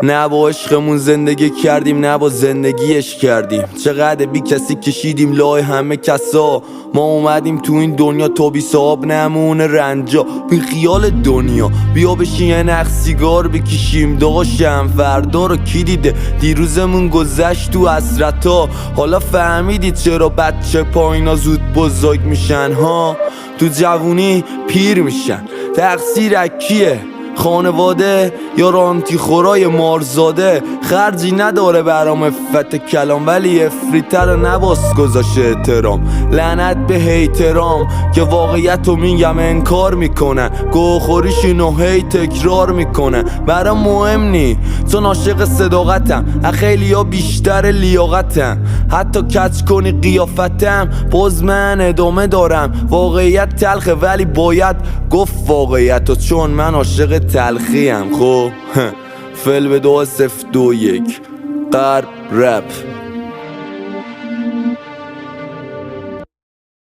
نه با عشقمون زندگی کردیم نه با زندگیش کردیم. چقدر بی کسی کشیدیم لای همه کسا. ما اومدیم تو این دنیا تا بی صاحب نمونه رنجا. بی خیال دنیا بیا بشین یه نخ سیگار بکشیم. داشتم فردا رو کی دیده؟ دیروزمون گذشت تو حسرتا. حالا فهمیدید چرا بچه پایینا زود بزرگ میشن ها؟ تو جوونی پیر میشن. تقصیر اکیه؟ خانواده یا رانتی خورای مارزاده؟ خرجی نداره برام افت کلام، ولی افریتر رو نباس گذاشته احترام. لعنت به هیترام که واقعیت رو میگم انکار میکنن. گوخوریشون رو هی تکرار میکنن. برام مهم نی چون عاشق صداقتم. خیلی ها بیشتر لیاقتم. حتی کچ کنی قیافتم باز من ادامه دارم. واقعیت تلخه ولی باید گفت واقعیت رو، چون من عاشق تلخیم. خب فل به 2-0-2-1 غرب رپ.